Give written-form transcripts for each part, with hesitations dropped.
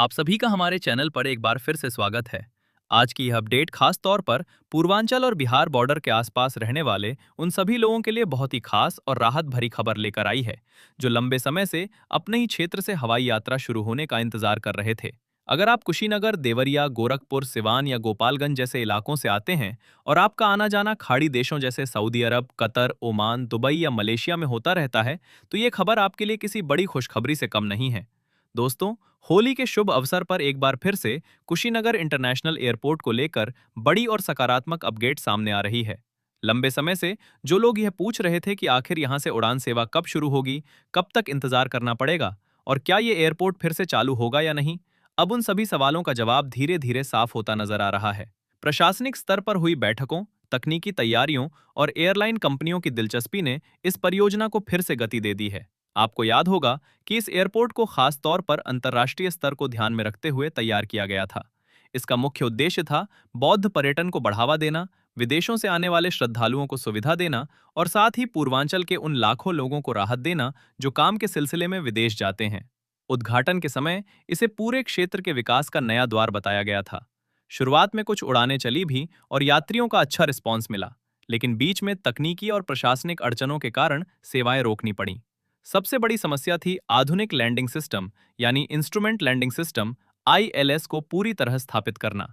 आप सभी का हमारे चैनल पर एक बार फिर से स्वागत है। आज की यह अपडेट खास तौर पर पूर्वांचल और बिहार बॉर्डर के आसपास रहने वाले उन सभी लोगों के लिए बहुत ही खास और राहत भरी खबर लेकर आई है, जो लंबे समय से अपने ही क्षेत्र से हवाई यात्रा शुरू होने का इंतजार कर रहे थे। अगर आप कुशीनगर, देवरिया, गोरखपुर, सिवान या गोपालगंज जैसे इलाकों से आते हैं और आपका आना जाना खाड़ी देशों जैसे सऊदी अरब, कतर, ओमान, दुबई या मलेशिया में होता रहता है, तो ये खबर आपके लिए किसी बड़ी खुशखबरी से कम नहीं है। दोस्तों, होली के शुभ अवसर पर एक बार फिर से कुशीनगर इंटरनेशनल एयरपोर्ट को लेकर बड़ी और सकारात्मक अपडेट सामने आ रही है। लंबे समय से जो लोग यह पूछ रहे थे कि आखिर यहां से उड़ान सेवा कब शुरू होगी, कब तक इंतजार करना पड़ेगा और क्या ये एयरपोर्ट फिर से चालू होगा या नहीं, अब उन सभी सवालों का जवाब धीरे धीरे साफ होता नजर आ रहा है। प्रशासनिक स्तर पर हुई बैठकों, तकनीकी तैयारियों और एयरलाइन कंपनियों की दिलचस्पी ने इस परियोजना को फिर से गति दे दी है। आपको याद होगा कि इस एयरपोर्ट को खास तौर पर अंतर्राष्ट्रीय स्तर को ध्यान में रखते हुए तैयार किया गया था। इसका मुख्य उद्देश्य था बौद्ध पर्यटन को बढ़ावा देना, विदेशों से आने वाले श्रद्धालुओं को सुविधा देना और साथ ही पूर्वांचल के उन लाखों लोगों को राहत देना जो काम के सिलसिले में विदेश जाते हैं। उद्घाटन के समय इसे पूरे क्षेत्र के विकास का नया द्वार बताया गया था। शुरुआत में कुछ उड़ानें चली भी और यात्रियों का अच्छा रिस्पॉन्स मिला, लेकिन बीच में तकनीकी और प्रशासनिक अड़चनों के कारण सेवाएं रोकनी पड़ी। सबसे बड़ी समस्या थी आधुनिक लैंडिंग सिस्टम यानी इंस्ट्रूमेंट लैंडिंग सिस्टम आईएलएस को पूरी तरह स्थापित करना।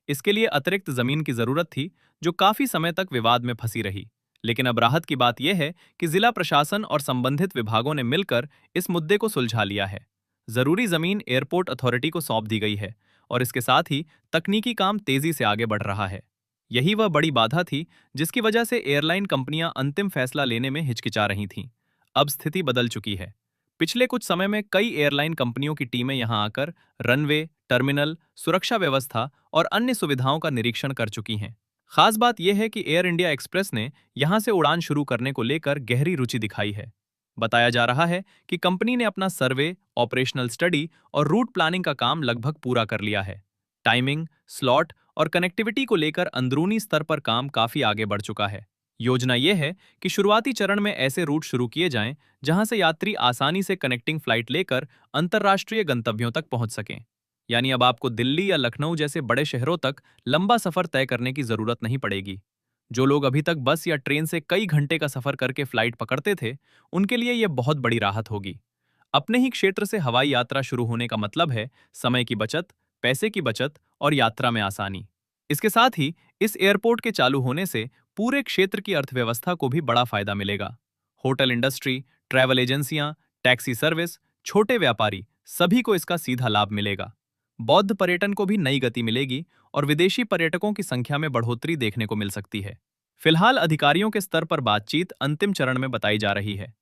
इसके लिए अतिरिक्त जमीन की जरूरत थी, जो काफी समय तक विवाद में फंसी रही। लेकिन अब राहत की बात यह है कि जिला प्रशासन और संबंधित विभागों ने मिलकर इस मुद्दे को सुलझा लिया है। जरूरी जमीन एयरपोर्ट अथॉरिटी को सौंप दी गई है और इसके साथ ही तकनीकी काम तेजी से आगे बढ़ रहा है। यही वह बड़ी बाधा थी जिसकी वजह से एयरलाइन कंपनियां अंतिम फैसला लेने में हिचकिचा रही थीं। अब स्थिति बदल चुकी है। पिछले कुछ समय में कई एयरलाइन कंपनियों की टीमें यहां आकर रनवे, टर्मिनल, सुरक्षा व्यवस्था और अन्य सुविधाओं का निरीक्षण कर चुकी हैं। खास बात यह है कि एयर इंडिया एक्सप्रेस ने यहां से उड़ान शुरू करने को लेकर गहरी रुचि दिखाई है। बताया जा रहा है कि कंपनी ने अपना सर्वे, ऑपरेशनल स्टडी और रूट प्लानिंग का काम लगभग पूरा कर लिया है। टाइमिंग, स्लॉट और कनेक्टिविटी को लेकर अंदरूनी स्तर पर काम काफी आगे बढ़ चुका है। योजना यह है कि शुरुआती चरण में ऐसे रूट शुरू किए जाएं जहां से यात्री आसानी से कनेक्टिंग फ्लाइट लेकर अंतर्राष्ट्रीय गंतव्यों तक पहुंच सकें। यानी अब आपको दिल्ली या लखनऊ जैसे बड़े शहरों तक लंबा सफर तय करने की जरूरत नहीं पड़ेगी। जो लोग अभी तक बस या ट्रेन से कई घंटे का सफर करके फ्लाइट पकड़ते थे, उनके लिए यह बहुत बड़ी राहत होगी। अपने ही क्षेत्र से हवाई यात्रा शुरू होने का मतलब है समय की बचत, पैसे की बचत और यात्रा में आसानी। इसके साथ ही इस एयरपोर्ट के चालू होने से पूरे क्षेत्र की अर्थव्यवस्था को भी बड़ा फायदा मिलेगा। होटल इंडस्ट्री, ट्रैवल एजेंसियां, टैक्सी सर्विस, छोटे व्यापारी सभी को इसका सीधा लाभ मिलेगा। बौद्ध पर्यटन को भी नई गति मिलेगी और विदेशी पर्यटकों की संख्या में बढ़ोतरी देखने को मिल सकती है। फिलहाल अधिकारियों के स्तर पर बातचीत अंतिम चरण में बताई जा रही है।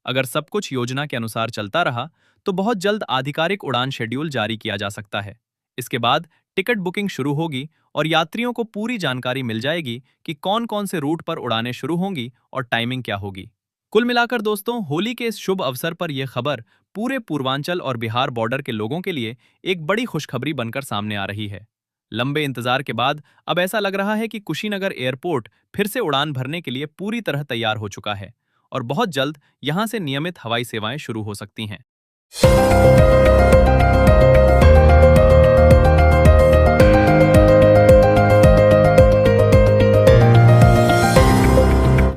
अगर सब कुछ योजना के अनुसार चलता रहा तो बहुत जल्द आधिकारिक उड़ान शेड्यूल जारी किया जा सकता है। इसके बाद टिकट बुकिंग शुरू होगी और यात्रियों को पूरी जानकारी मिल जाएगी कि कौन कौन से रूट पर उड़ानें शुरू होंगी और टाइमिंग क्या होगी। कुल मिलाकर दोस्तों, होली के इस शुभ अवसर पर यह खबर पूरे पूर्वांचल और बिहार बॉर्डर के लोगों के लिए एक बड़ी खुशखबरी बनकर सामने आ रही है। लंबे इंतजार के बाद अब ऐसा लग रहा है कि कुशीनगर एयरपोर्ट फिर से उड़ान भरने के लिए पूरी तरह तैयार हो चुका है और बहुत जल्द यहां से नियमित हवाई सेवाएं शुरू हो सकती हैं।